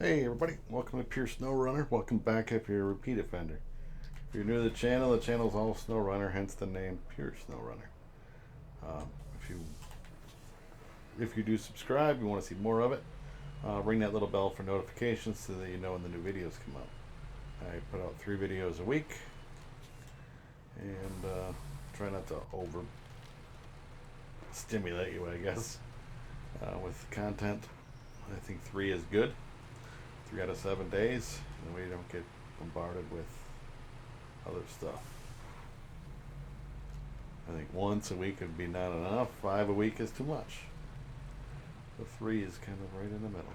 Hey everybody, welcome to Pure Snowrunner. Welcome back if you're a repeat offender. If you're new to the channel's all Snowrunner, hence the name Pure Snowrunner. Um, if you if you do subscribe, you want to see more of it, ring that little bell for notifications so that you know when the new videos come out. I put out 3 videos a week, and try not to over stimulate you, I guess, with content. I think 3 is good. 3 out of 7 days, and we don't get bombarded with other stuff. I think once a week would be not enough. 5 a week is too much. The 3 is kind of right in the middle.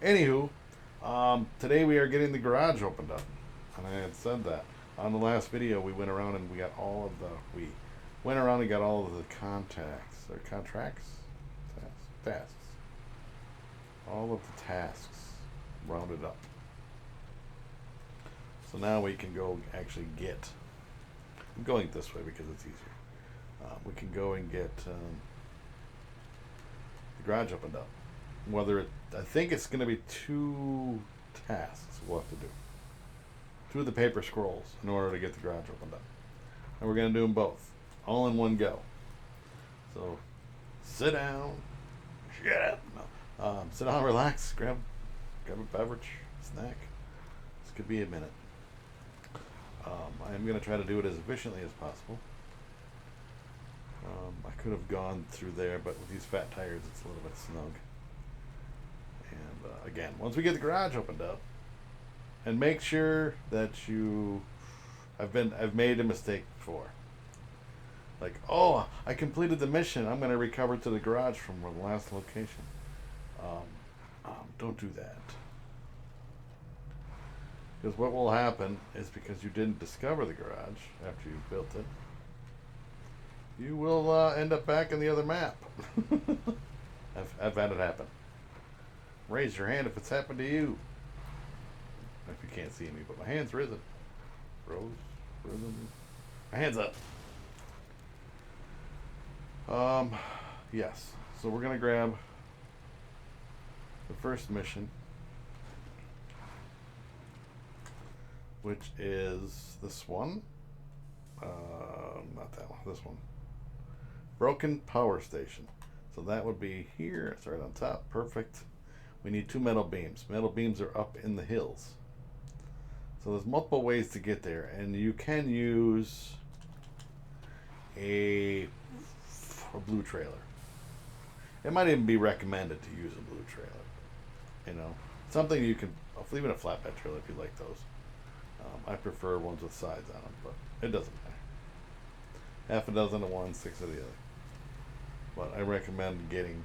Anywho, today we are getting the garage opened up, and I had said that on the last video. We went around and we got all of the went around and got all of the contracts, tasks, all of the tasks rounded up. So now we can go actually get. I'm going this way because it's easier. We can go and get the garage opened up. I think it's going to be 2 tasks we'll have to do. 2 of the paper scrolls in order to get the garage opened up, and we're going to do them both, all in one go. So sit down, shut up. No. Sit down, relax, grab a beverage, snack. This could be a minute. I am going to try to do it as efficiently as possible. I could have gone through there, but with these fat tires, it's a little bit snug. And again, once we get the garage opened up, and make sure that I've made a mistake before. Like, oh, I completed the mission. I'm going to recover to the garage from the last location. Don't do that. Because what will happen is, because you didn't discover the garage after you built it, you will end up back in the other map. I've had it happen. Raise your hand if it's happened to you. If you can't see me, but my hand's risen. Risen. My hand's up. Yes. So we're gonna grab the first mission, which is this one. Not that one. This one. Broken power station. So that would be here. It's right on top. Perfect. We need 2 metal beams. Metal beams are up in the hills. So there's multiple ways to get there, and you can use a blue trailer. It might even be recommended to use a blue trailer. Something you can, even a flatbed trailer if you like those. I prefer ones with sides on them, but it doesn't matter. Half a dozen of one, 6 of the other. But I recommend getting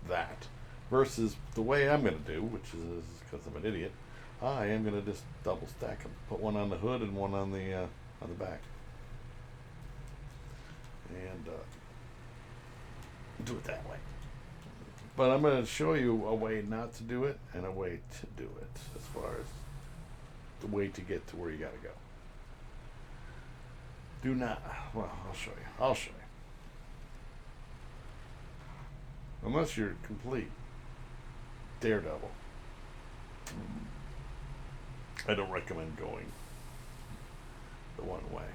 that versus the way I'm going to do, which is because I'm an idiot. I am going to just double stack them. Put one on the hood and one on the back, and do it that way. But I'm going to show you a way not to do it and a way to do it, as far as the way to get to where you got to go. Do not. Well, I'll show you. Unless you're complete daredevil, I don't recommend going the one way.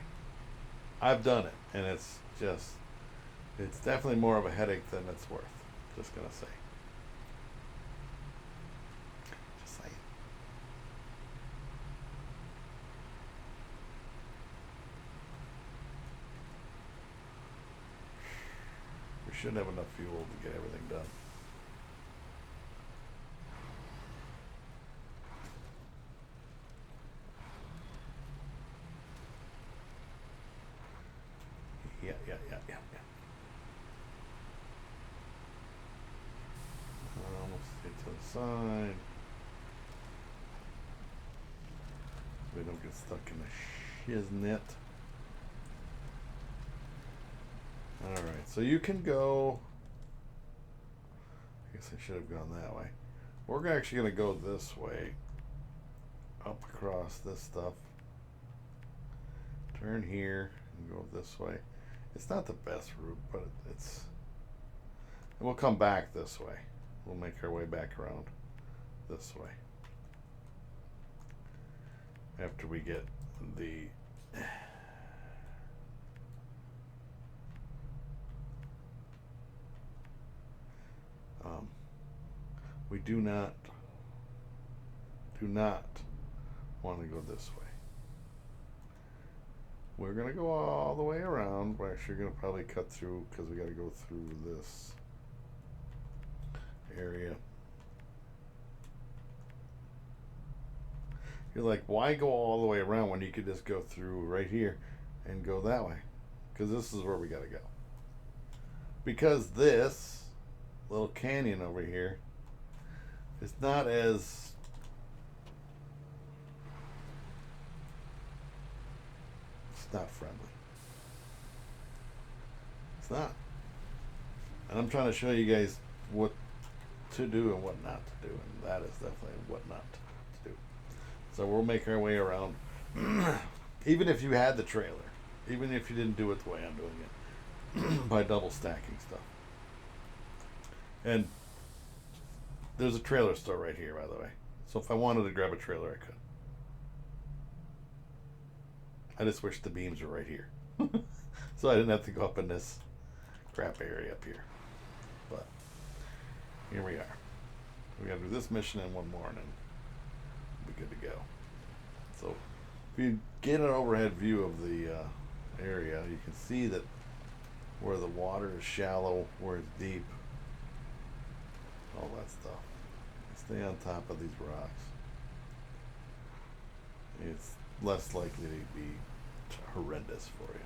I've done it, and it's definitely more of a headache than it's worth. Just gonna say. Just saying. We should have enough fuel to get everything done. Yeah. Almost get to the side. So we don't get stuck in the shiznit. Alright, so you can go. I guess I should have gone that way. We're actually going to go this way. Up across this stuff. Turn here and go this way. It's not the best route, but it's. And we'll come back this way. we'll make our way back around this way. After we get the we do not want to go this way. We're going to go all the way around. We're actually going to probably cut through because we got to go through this area. You're like, why go all the way around when you could just go through right here and go that way? Because this is where we got to go. Because this little canyon over here is not as it's not friendly. It's not. And I'm trying to show you guys what to do and what not to do, and that is definitely what not to do. So we'll make our way around. Even if you had the trailer, even if you didn't do it the way I'm doing it, by double stacking stuff. And there's a trailer store right here, by the way. So if I wanted to grab a trailer, I could. I just wish the beams were right here. So I didn't have to go up in this crap area up here. But here we are. We gotta do this mission and one more, and then we'll be good to go. So if you get an overhead view of the area, you can see that where the water is shallow, where it's deep, all that stuff. Stay on top of these rocks. It's less likely to be horrendous for you.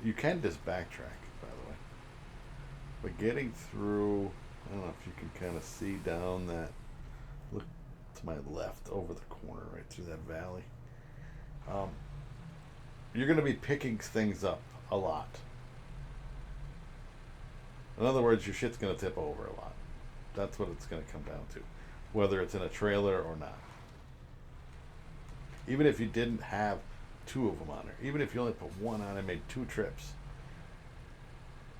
You can just backtrack, by the way. But getting through, I don't know if you can kind of see down that, look to my left over the corner, right through that valley. You're going to be picking things up a lot. In other words, your shit's going to tip over a lot. That's what it's going to come down to, whether it's in a trailer or not. Even if you didn't have two of them on there, even if you only put one on and made 2 trips,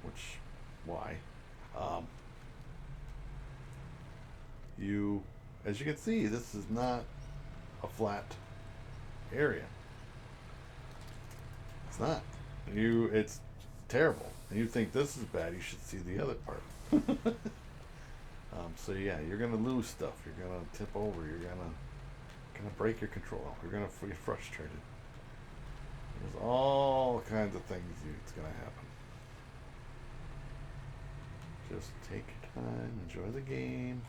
which, why? As you can see, this is not a flat area. It's not. It's terrible. And you think this is bad, you should see the other part. So yeah, you're gonna lose stuff. You're gonna tip over. You're gonna break your control. You're gonna get frustrated. There's all kinds of things that's gonna happen. Just take your time, enjoy the game.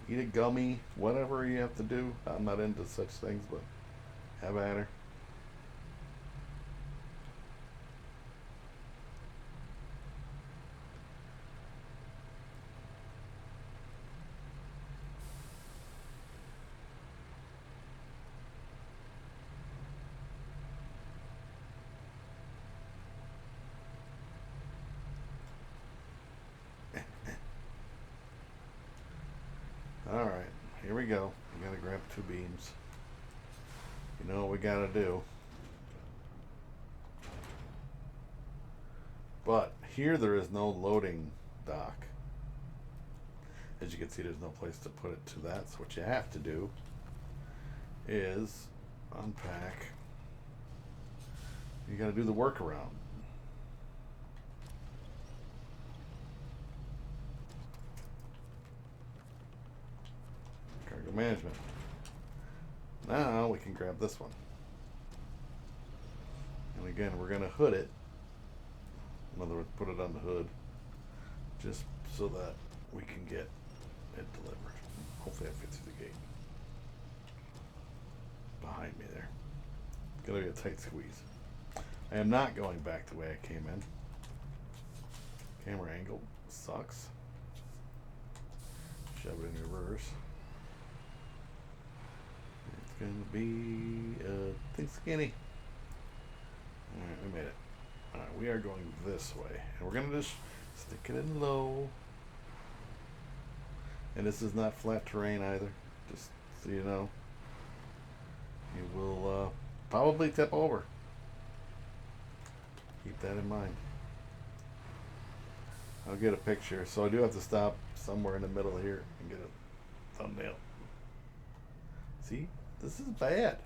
Eat a gummy, whatever you have to do. I'm not into such things, but have at her. Alright, here we go. We gotta grab 2 beams. You know what we gotta do. But here there is no loading dock. As you can see, there's no place to put it to that. So what you have to do is unpack. You gotta do the workaround. Cargo management. Now we can grab this one. And again, we're going to hood it. In other words, put it on the hood. Just so that we can get it delivered. Hopefully I fit through the gate. Behind me there. It's going to be a tight squeeze. I am not going back the way I came in. Camera angle sucks. Shove it in reverse. It's gonna be think skinny. Alright, we made it. Alright, we are going this way. And we're gonna just stick it in low. And this is not flat terrain either. Just so you know. You will probably tip over. Keep that in mind. I'll get a picture, so I do have to stop somewhere in the middle here and get a thumbnail. See, this is bad.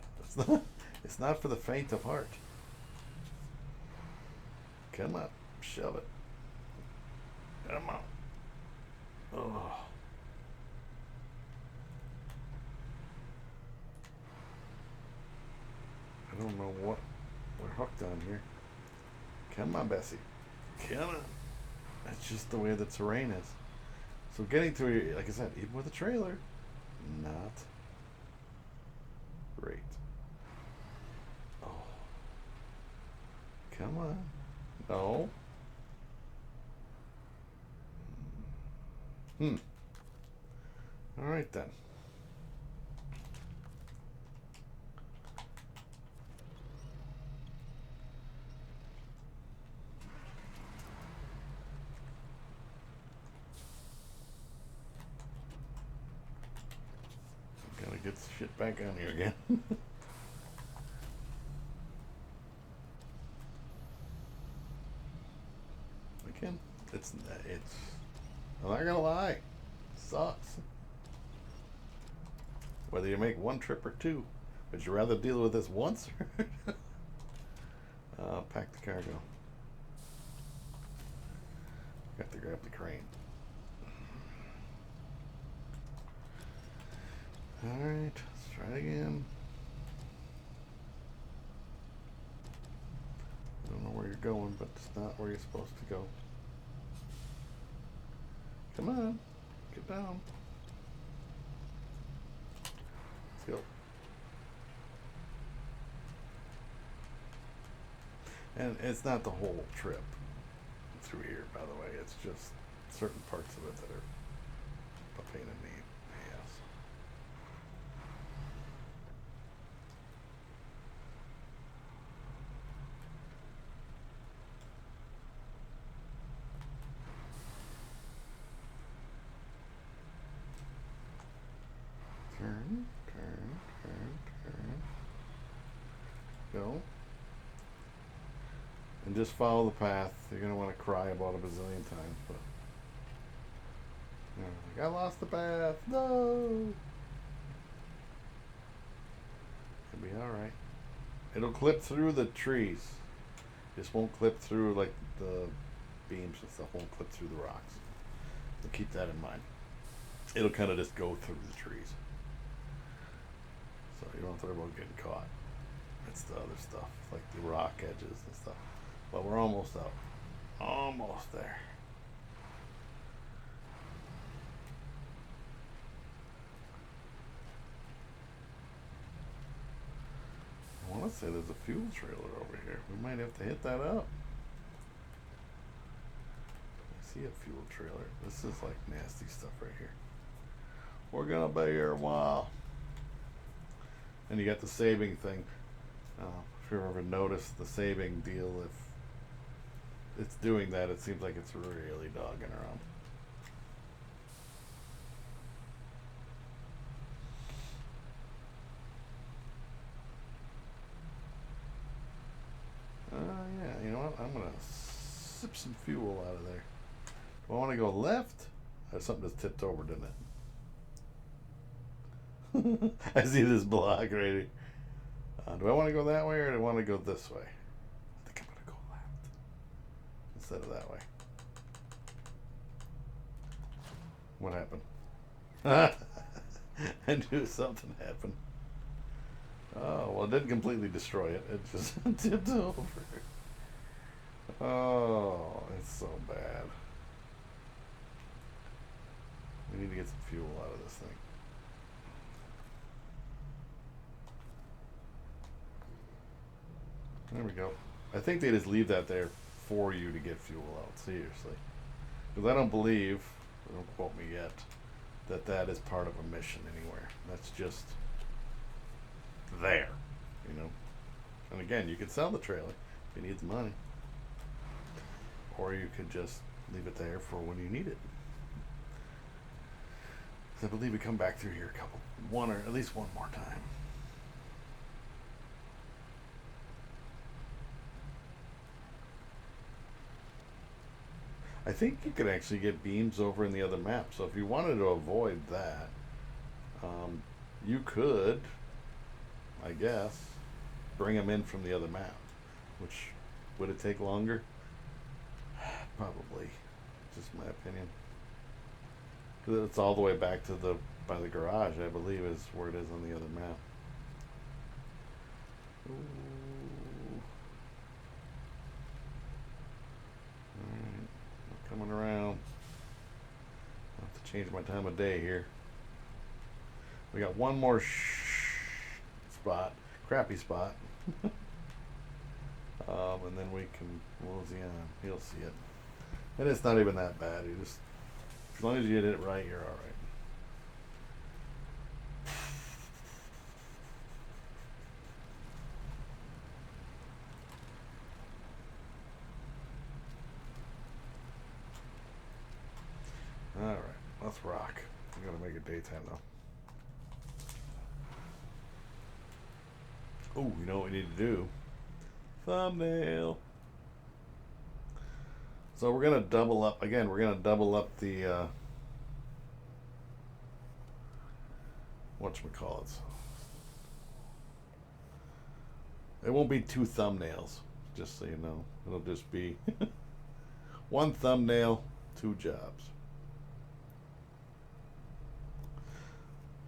It's not for the faint of heart. Come on, shove it. Come on. Oh. I don't know what we're hooked on here. Come on, Bessie. Come on. That's just the way the terrain is. So getting through, like I said, even with a trailer, not great. Oh. Come on. No. All right then. Gotta get the shit back on here again. Again, it's. I'm not gonna lie, it sucks. Whether you make one trip or two, would you rather deal with this once? Pack the cargo. Got to grab the crane. Alright, let's try it again. I don't know where you're going, but it's not where you're supposed to go. Come on, get down. Let's go. And it's not the whole trip through here, by the way. It's just certain parts of it that are a pain in the ass. Turn, turn, turn, turn. Go. And just follow the path. You're going to want to cry about a bazillion times, but like, I lost the path. No. It'll be alright. It'll clip through the trees. Just won't clip through, like, the beams and stuff. Won't clip through the rocks. So keep that in mind. It'll kind of just go through the trees. So you don't have to worry about getting caught. It's the other stuff, like the rock edges and stuff. But we're almost out. Almost there. I want to say there's a fuel trailer over here. We might have to hit that up. I see a fuel trailer. This is like nasty stuff right here. We're gonna be here a while. And you got the saving thing. If you've ever noticed the saving deal, if it's doing that, it seems like it's really dogging around. Yeah, you know what? I'm gonna sip some fuel out of there. Do I want to go left? Something just tipped over, didn't it? I see this block right here. Do I want to go that way or do I want to go this way? I think I'm going to go left instead of that way. What happened? I knew something happened. Oh, well, it didn't completely destroy it. It just tipped over. Oh, it's so bad. We need to get some fuel out of this thing. There we go. I think they just leave that there for you to get fuel out, seriously. Because I don't believe, don't quote me yet, that is part of a mission anywhere. That's just there, you know. And again, you could sell the trailer if you need the money. Or you could just leave it there for when you need it. Because I believe we come back through here at least one more time. I think you could actually get beams over in the other map. So if you wanted to avoid that, you could, I guess, bring them in from the other map. Which, would it take longer? Probably. Just my opinion. Because it's all the way back to by the garage, I believe, is where it is on the other map. Ooh. Alright, coming around. I'll have to change my time of day here. We got one more spot, crappy spot. And then we can, we'll see, he'll see it. And it's not even that bad. You just, as long as you get it right, you're alright. Alright, let's rock. I'm gonna make it daytime though. Oh, you know what we need to do? Thumbnail. So we're gonna double up again. We're gonna double up the whatchamacallits. It won't be 2 thumbnails, just so you know. It'll just be 1 thumbnail, 2 jobs.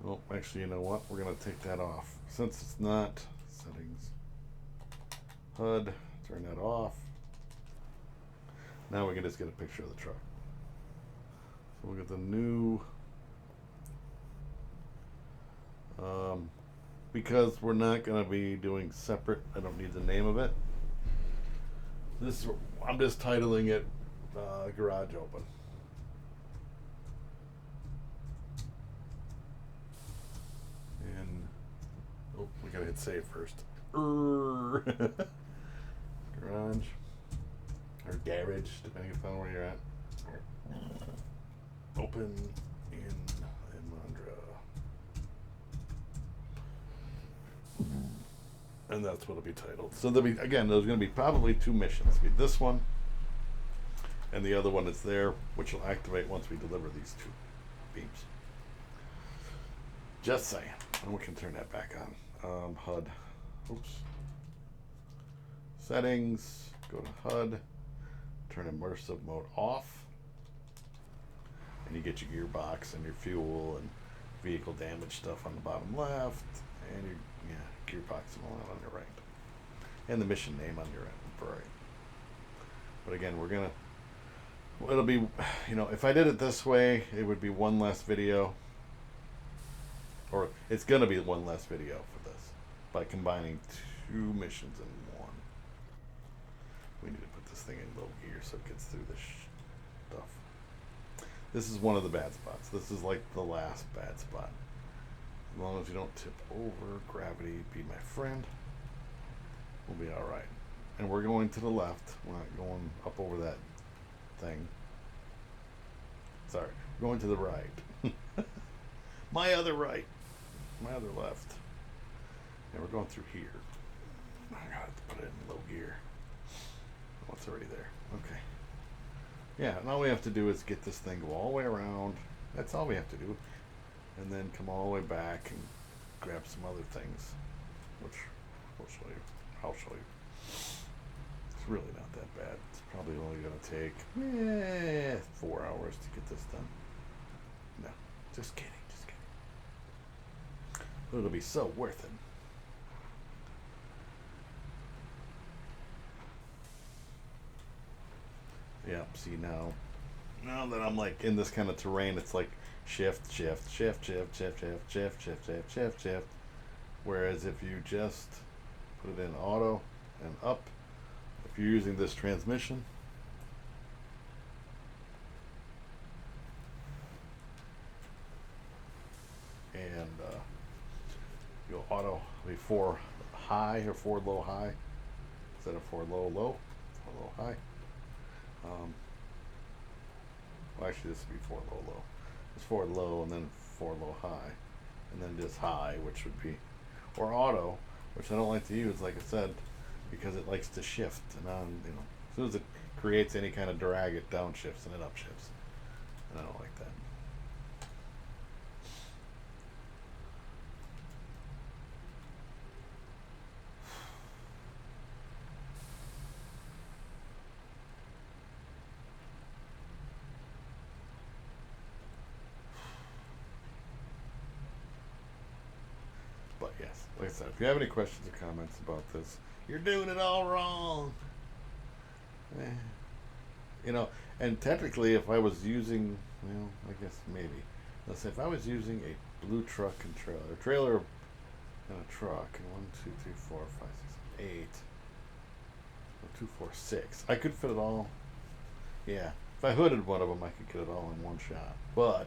Oh, actually, you know what? We're gonna take that off since it's not settings. HUD, turn that off. Now we can just get a picture of the truck. So we'll get the new, because we're not going to be doing separate, I don't need the name of it. This, I'm just titling it Garage Open. And, oh, we got to hit save first. Garage. Or garage, depending upon where you're at. Open in Imandra. And that's what it'll be titled. So there'll be, again, there's going to be probably 2 missions. It'll be this one, and the other one is there, which will activate once we deliver these 2 beams. Just saying. And we can turn that back on. HUD. Oops. Settings. Go to HUD. Turn immersive mode off, and you get your gearbox and your fuel and vehicle damage stuff on the bottom left, and your gearbox and all that on your right, and the mission name on your right. But again, it'll be, you know, if I did it this way, it would be 1 less video, or it's gonna be 1 less video for this by combining 2 missions in 1. We need to put this thing in low gear so it gets through this stuff. This is one of the bad spots. This is like the last bad spot. As long as you don't tip over, gravity be my friend, we'll be alright. And we're going to the left. We're not going up over that thing. Sorry, we're going to the right. My other right. My other left. And we're going through here. I gotta put it in low gear. Oh, it's already there. Okay. Yeah, and all we have to do is get this thing go all the way around. That's all we have to do. And then come all the way back and grab some other things, which we'll show you. I'll show you. It's really not that bad. It's probably only going to take 4 hours to get this done. No, just kidding, just kidding. But it'll be so worth it. Yep, see now that I'm like in this kind of terrain, it's like shift, shift, shift, shift, shift, shift, shift, shift, shift, shift, shift. Whereas if you just put it in auto and up, if you're using this transmission, and you'll auto be 4 high or 4 low high instead of 4 low low, 4 low high. Well, actually, this would be 4 low low. It's 4 low and then 4 low high, and then just high, which would be, or auto, which I don't like to use, like I said, because it likes to shift. And you know, as soon as it creates any kind of drag, it downshifts and it upshifts. And I don't like that. But yes, like I said, if you have any questions or comments about this, you're doing it all wrong. Eh, you know, and technically, if I was using, well, I guess maybe, let's say if I was using a blue truck and trailer and a truck, and 1, 2, 3, 4, 5, 6, 8, 2, 4, 6, I could fit it all. Yeah, if I hooded one of them, I could get it all in one shot. But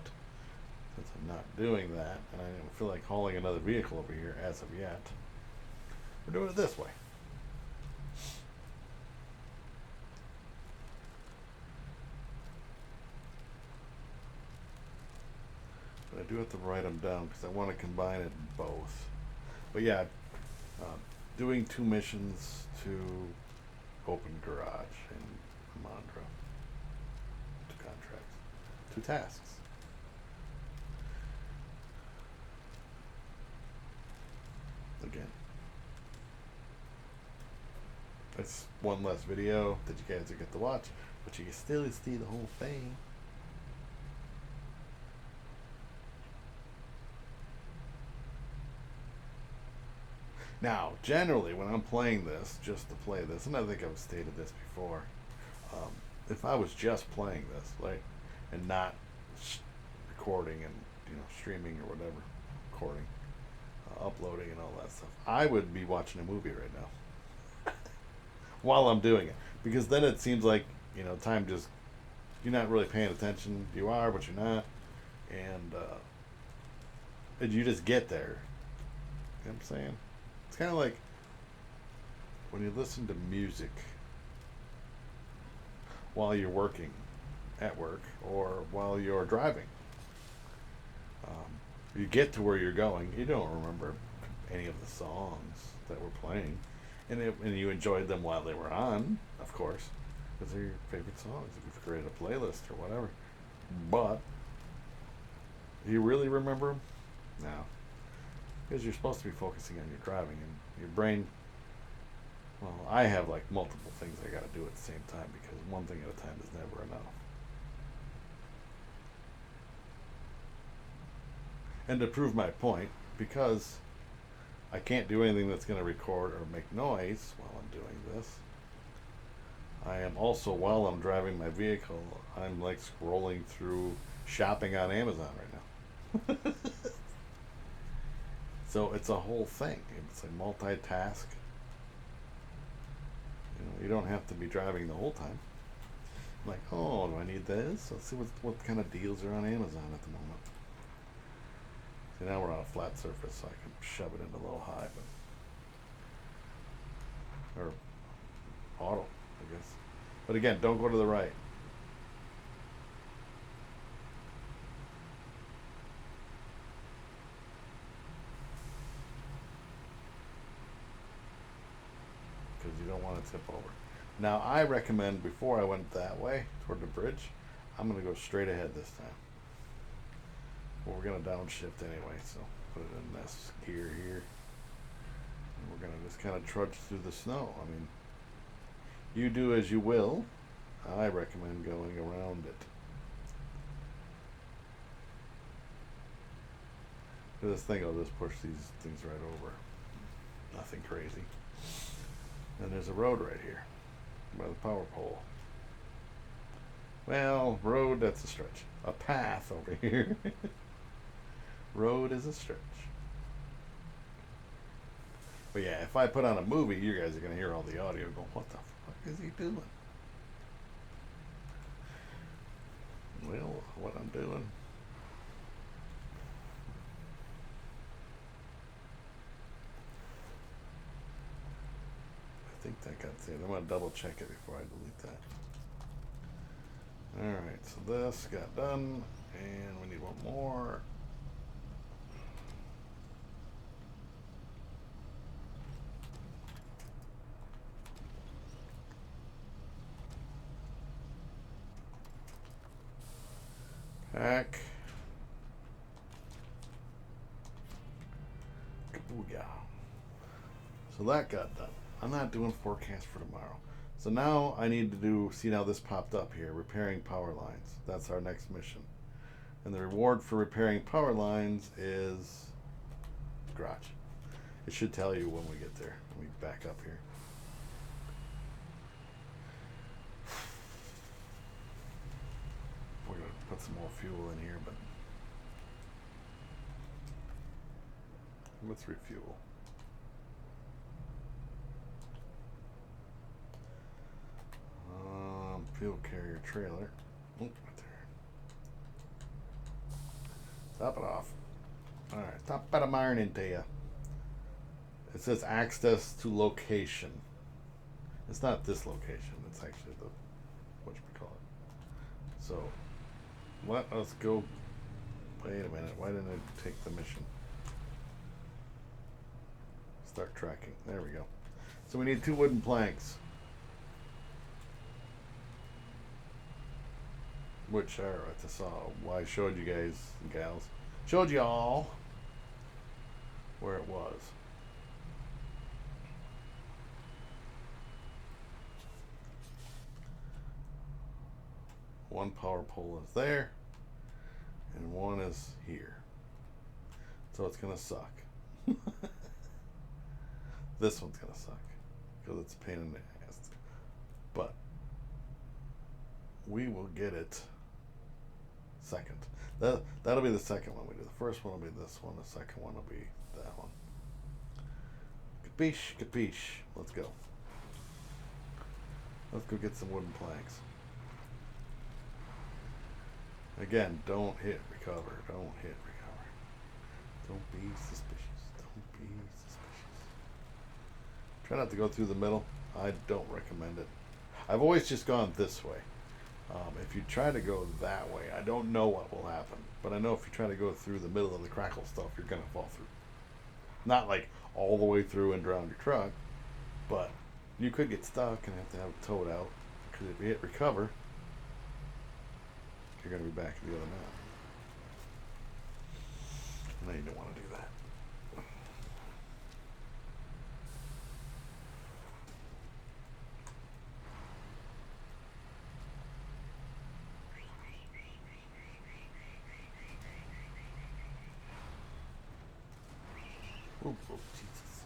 since I'm not doing that, and I don't feel like hauling another vehicle over here as of yet, we're doing it this way. But I do have to write them down because I want to combine it in both. But yeah, doing 2 missions to open garage in Imandra. 2 contracts. 2 tasks. Again. It's one less video that you guys get to watch, but you can still see the whole thing. Now, generally, when I'm playing this, just to play this, and I think I've stated this before, if I was just playing this, like, and not recording and streaming or whatever, recording, uploading and all that stuff, I would be watching a movie right now while I'm doing it, because then it seems like time just you're not really paying attention. You are, but you're not, and you just get there. You know what I'm saying? It's kind of like when you listen to music while you're working at work or while you're driving. You get to where you're going, you don't remember any of the songs that were playing, and you enjoyed them while they were on, of course, because they're your favorite songs if you've created a playlist or whatever. But do you really remember them? No, because you're supposed to be focusing on your driving, and your brain, well, I have like multiple things I got to do at the same time, because one thing at a time is never enough. And to prove my point, because I can't do anything that's going to record or make noise while I'm doing this, I am also, while I'm driving my vehicle, I'm like scrolling through shopping on Amazon right now. So it's a whole thing. It's like multitask. You don't have to be driving the whole time. I'm like, oh, do I need this? Let's see what kind of deals are on Amazon at the moment. See, now we're on a flat surface, so I can shove it into low high, or auto, I guess. But again, don't go to the right. Because you don't want to tip over. Now, I recommend, before I went that way toward the bridge, I'm going to go straight ahead this time. Well, we're going to downshift anyway, so put it in this gear here. And we're going to just kind of trudge through the snow. I mean, you do as you will. I recommend going around it. For this thing, I'll just push these things right over. Nothing crazy. And there's a road right here by the power pole. Well, road, that's a stretch. A path over here. Road is a stretch. But yeah, if I put on a movie, you guys are going to hear all the audio going, what the fuck is he doing? Well, what I'm doing. I think that got saved. I'm going to double check it before I delete that. Alright, so this got done, and we need one more. Back. Kabooyah. So that got done. I'm not doing forecast for tomorrow. So now I need to do, see now this popped up here, repairing power lines. That's our next mission. And the reward for repairing power lines is garage. It should tell you when we get there. Let me back up here. We're going to put some more fuel in here, but let's refuel. Fuel carrier trailer. Oh, right there. Top it off. Alright, top it of iron into you. It says access to location. It's not this location, it's actually the whatchamacallit. So let us go. Wait a minute, why didn't I take the mission? Start tracking. There we go. So we need 2 wooden planks. Which are at the saw. Well, I showed you guys and gals. Showed y'all where it was. One power pole is there, and one is here. So it's gonna suck. This one's gonna suck because it's a pain in the ass. But we will get it second. That'll be the second one we do. The first one will be this one. The second one will be that one. Capiche, capiche. Let's go. Let's go get some wooden planks. Again, don't hit recover. Don't hit recover. Don't be suspicious. Don't be suspicious. Try not to go through the middle. I don't recommend it. I've always just gone this way. If you try to go that way, I don't know what will happen. But I know if you try to go through the middle of the crackle stuff, you're going to fall through. Not like all the way through and drown your truck, but you could get stuck and have to have it towed out. Because if you hit recover, you're going to be back at the other map. No, you don't want to do that. Oh, Jesus.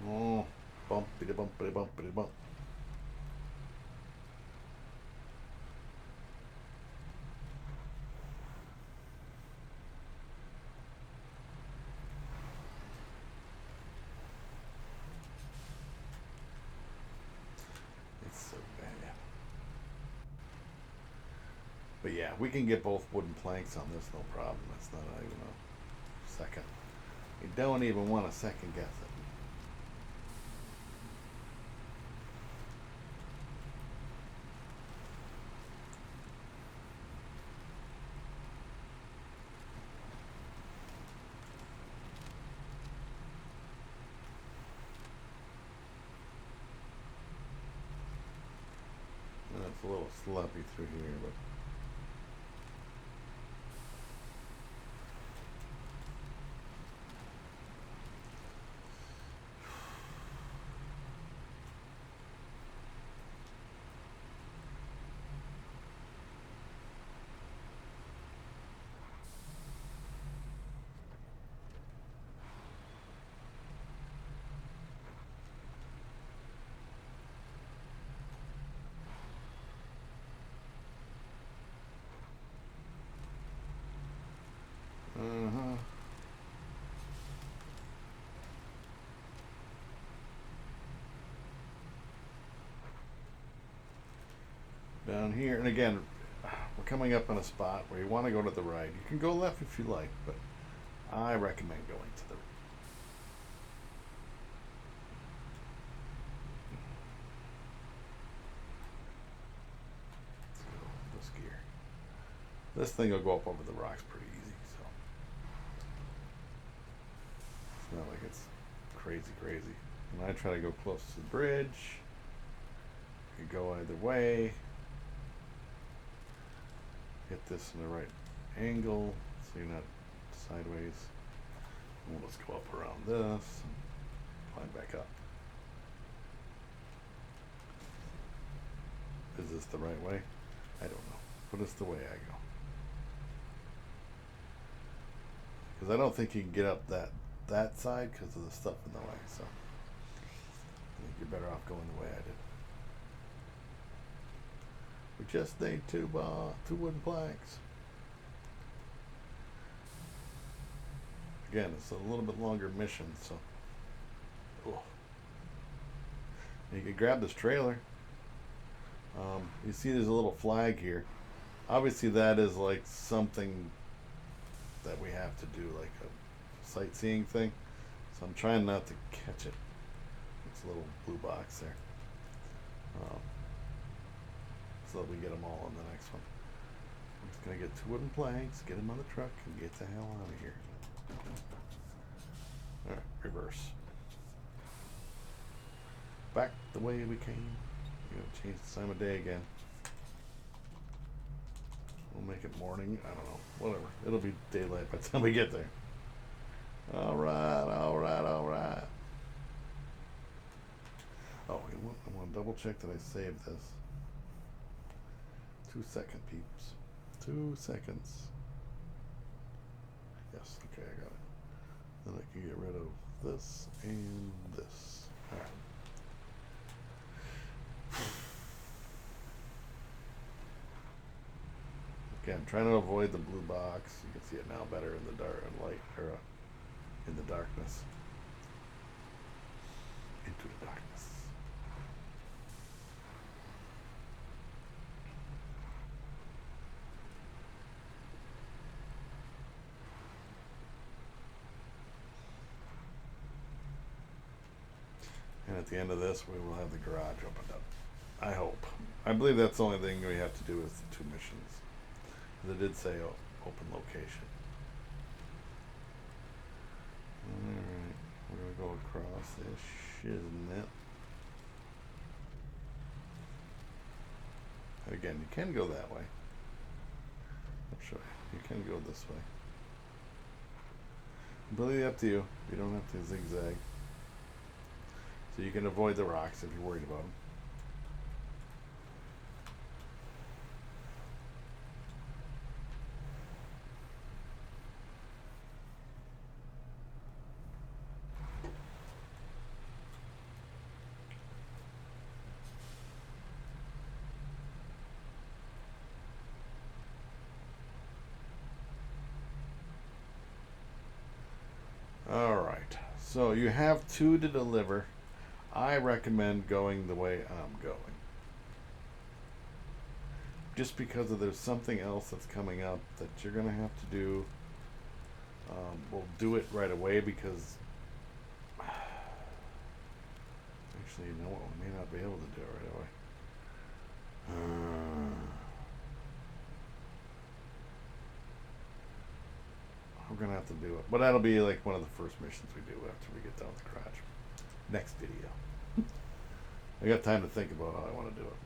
Oh, bumpity bumpity bumpity bump. It's so bad. But yeah, we can get both wooden planks on this, no problem. It's not even a second. You don't even want to second guess it. It's a little sloppy through here, but down here, and again, we're coming up on a spot where you want to go to the right. You can go left if you like, but I recommend going to the right. Let's go this gear. This thing will go up over the rocks pretty easy, so it's not like it's crazy. When I try to go close to the bridge, you could go either way. Hit this in the right angle so you're not sideways. And we'll just go up around this and climb back up. Is this the right way? I don't know, but it's the way I go. Because I don't think you can get up that side because of the stuff in the way. So I think you're better off going the way I did. We just need two wooden planks. Again, it's a little bit longer mission, so. Oh. You can grab this trailer. You see there's a little flag here. Obviously that is like something that we have to do, like a sightseeing thing. So I'm trying not to catch it. It's a little blue box there. So that we get them all in the next one. I'm just going to get 2 wooden planks, get them on the truck, and get the hell out of here. Alright, reverse. Back the way we came. We're going to change the time of day again. We'll make it morning. I don't know. Whatever. It'll be daylight by the time we get there. Alright, alright, alright. Oh, I want to double check that I saved this. 2 seconds, peeps. 2 seconds. Yes, okay, I got it. Then I can get rid of this and this. Alright. Okay, I'm trying to avoid the blue box. You can see it now better in the dark and light, or in the darkness. Into the darkness. And at the end of this, we will have the garage opened up. I hope. I believe that's the only thing we have to do with the 2 missions. It did say open location. Alright, we're going to go across this shiznit. Again, you can go that way. I'll show you. You can go this way. Completely up to you. You don't have to zigzag. So you can avoid the rocks if you're worried about them. Alright, so you have 2 to deliver. I recommend going the way I'm going. Just because there's something else that's coming up that you're going to have to do. We'll do it right away because... Actually, you know what? We may not be able to do it right away. We're going to have to do it. But that'll be like one of the first missions we do after we get done with the garage. Next video. I got time to think about how I want to do it.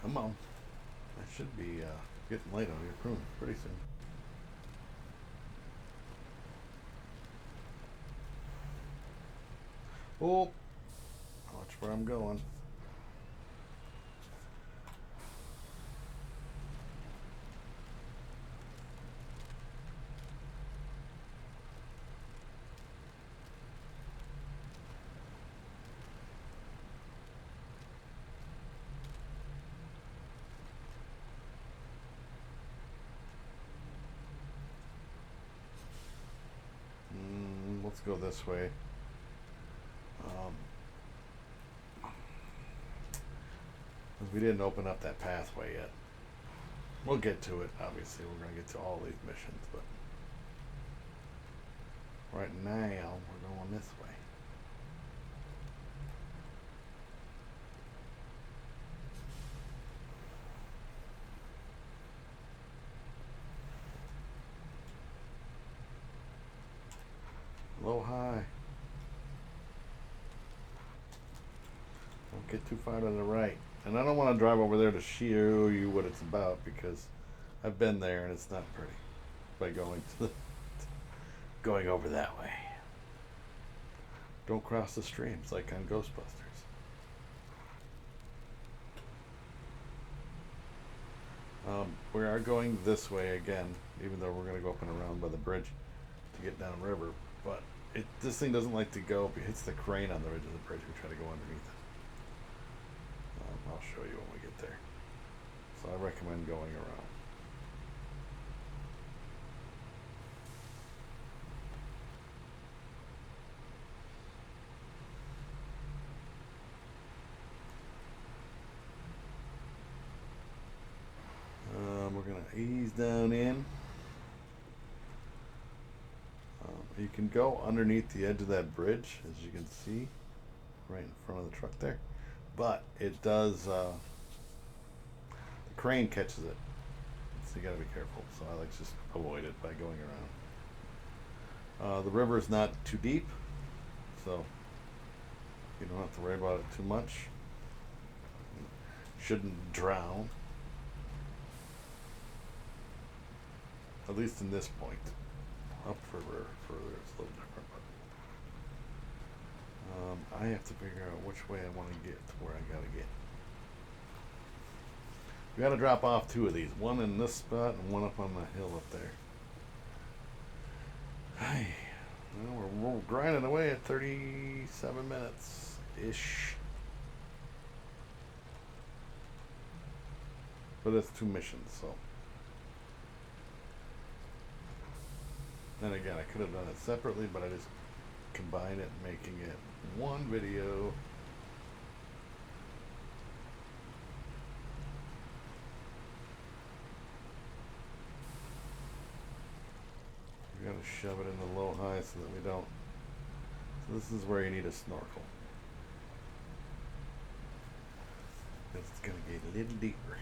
Come on. I should be getting light on your prune pretty soon. Oh, watch where I'm going. Let's go this way. Because we didn't open up that pathway yet. We'll get to it, obviously. We're going to get to all these missions, but Right now, we're going this way. Low, high. Don't get too far to the right. And I don't want to drive over there to show you what it's about because I've been there and it's not pretty by going over that way. Don't cross the streams like on Ghostbusters. We are going this way again, even though we're going to go up and around by the bridge to get downriver. But this thing doesn't like to go. If it hits the crane on the edge of the bridge, we try to go underneath it. I'll show you when we get there. So I recommend going around. We're going to ease down in. You can go underneath the edge of that bridge, as you can see, right in front of the truck there. But it does, the crane catches it. So you gotta be careful. So I like to just avoid it by going around. The river is not too deep, so you don't have to worry about it too much. Shouldn't drown. At least in this point. Upriver further, it's a little different. But I have to figure out which way I want to get to where I gotta get. We gotta drop off two of these. One in this spot and one up on the hill up there. Hey, well, we're grinding away at 37 minutes-ish. But it's 2 missions, so. Then again, I could have done it separately, but I just combined it, making it one video. We gotta shove it in the low high so that we don't. So this is where you need a snorkel. It's gonna get a little deeper.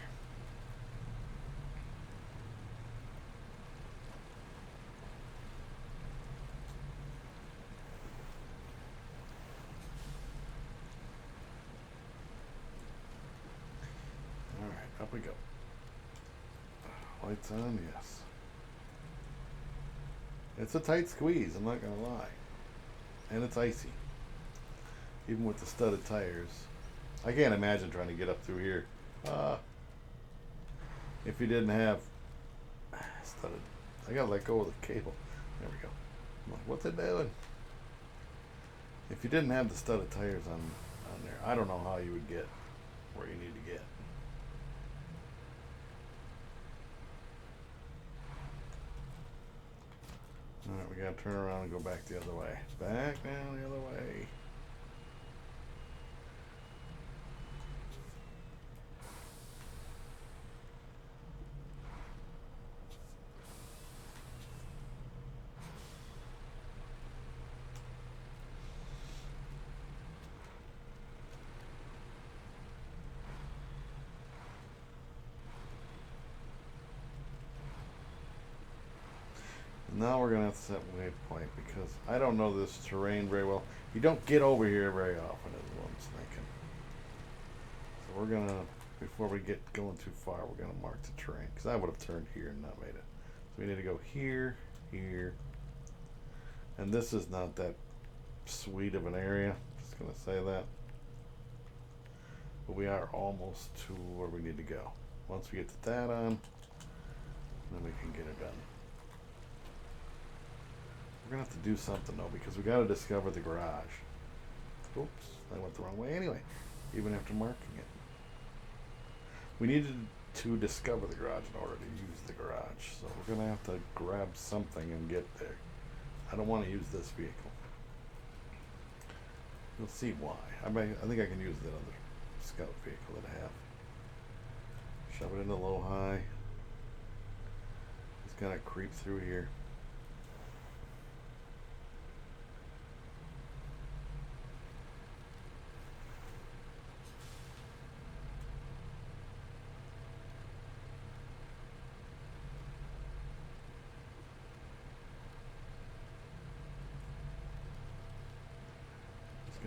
Up we go. Lights on, yes. It's a tight squeeze, I'm not gonna lie. And it's icy. Even with the studded tires. I can't imagine trying to get up through here. If you didn't have studded. I gotta let go of the cable. There we go. I'm like, what's it doing? If you didn't have the studded tires on there, I don't know how you would get where you need to get. Alright, we gotta turn around and go back the other way. Back down the other way. Now we're gonna have to set waypoint because I don't know this terrain very well. You don't get over here very often, is what I'm thinking. So we're gonna, before we get going too far, we're gonna mark the terrain because I would have turned here and not made it. So we need to go here, here, and this is not that sweet of an area. Just gonna say that, but we are almost to where we need to go. Once we get that on, then we can get it done. We're gonna have to do something though because we gotta discover the garage. Oops, I went the wrong way anyway, even after marking it. We needed to discover the garage in order to use the garage, so we're gonna have to grab something and get there. I don't want to use this vehicle. You'll see why. I think I can use that other scout vehicle that I have. Shove it into low high. Just kind of creep through here.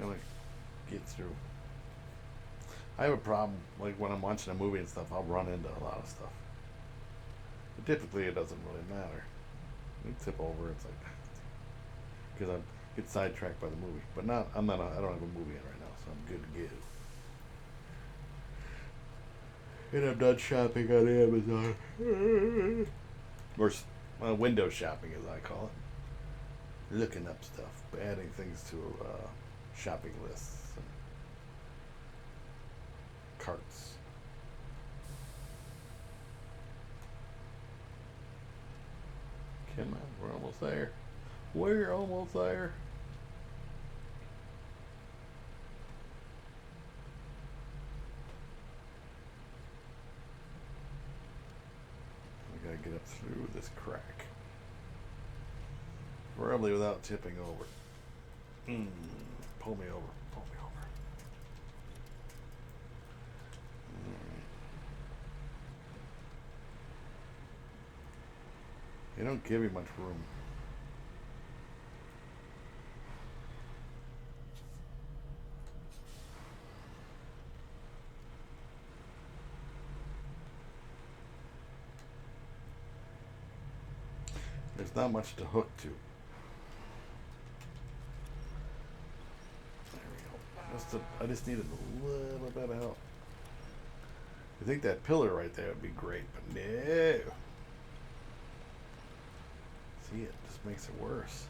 gonna get through. I have a problem, like when I'm watching a movie and stuff, I'll run into a lot of stuff. But typically it doesn't really matter. You tip over, it's like, because I get sidetracked by the movie. But not, I don't have a movie in right now, so I'm good to go. And I'm done shopping on Amazon. Or window shopping, as I call it. Looking up stuff, adding things to shopping lists and carts. Come on, we're almost there. We're almost there. We gotta get up through this crack. Probably without tipping over. Pull me over. Pull me over. They don't give you much room. There's not much to hook to. There we go. I just needed a little bit of help. I think that pillar right there would be great, but no. See, it just makes it worse.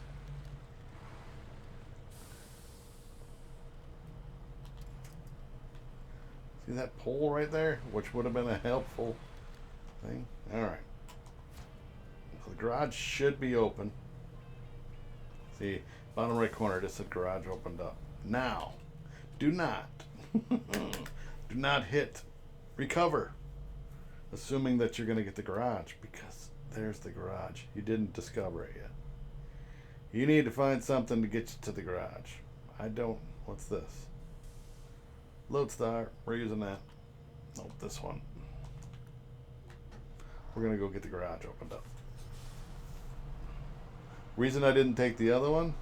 See that pole right there, which would have been a helpful thing? Alright. So the garage should be open. See, bottom right corner, just said garage opened up. Now, do not hit recover, assuming that you're going to get the garage, because there's the garage. You didn't discover it yet. You need to find something to get you to the garage. What's this? Lodestar, we're using that. Nope, this one. We're going to go get the garage opened up. Reason I didn't take the other one,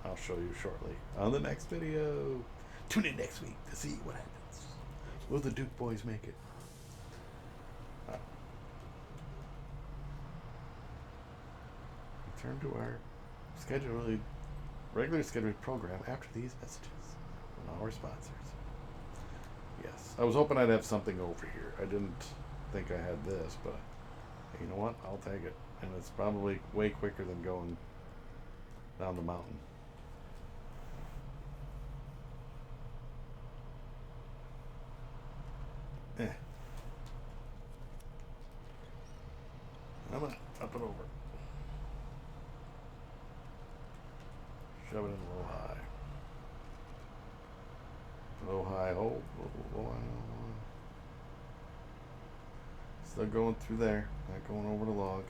I'll show you shortly on the next video. Tune in next week to see what happens. Will the Duke boys make it? Return to our regular scheduled program after these messages from our sponsors. Yes, I was hoping I'd have something over here. I didn't think I had this, but you know what? I'll take it. And it's probably way quicker than going down the mountain. I'm gonna up and over. Shove it in low high. Low high, hold, low high. Still going through there, not going over the log.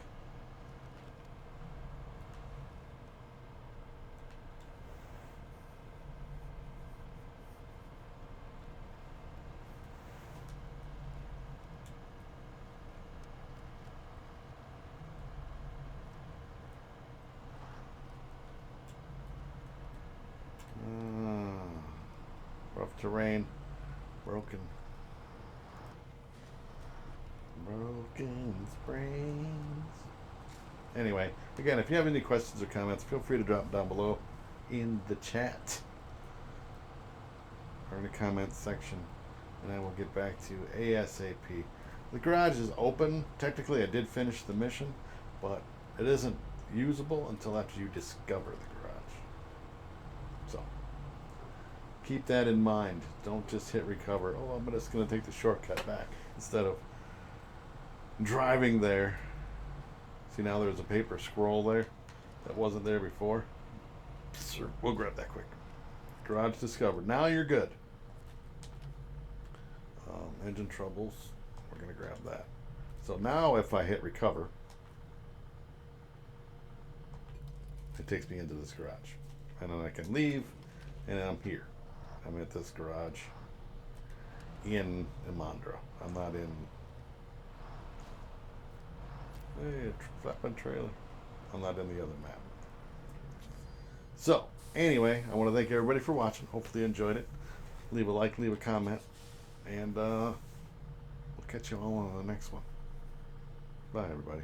Rough terrain, broken springs. Anyway, again, if you have any questions or comments, feel free to drop them down below in the chat or in the comments section, and I will get back to you ASAP. The garage is open. Technically, I did finish the mission, but it isn't usable until after you discover the garage. So keep that in mind. Don't just hit recover. Oh, I'm just going to take the shortcut back instead of driving there. See, now there's a paper scroll there that wasn't there before. Sure, we'll grab that quick. Garage discovered. Now you're good. Engine troubles. We're going to grab that. So now if I hit recover, it takes me into this garage. And then I can leave, and I'm here. I'm at this garage in Imandra. I'm not in... Hey, flatbed trailer. I'm not in the other map. So, anyway, I want to thank everybody for watching. Hopefully you enjoyed it. Leave a like, leave a comment, and we'll catch you all on the next one. Bye, everybody.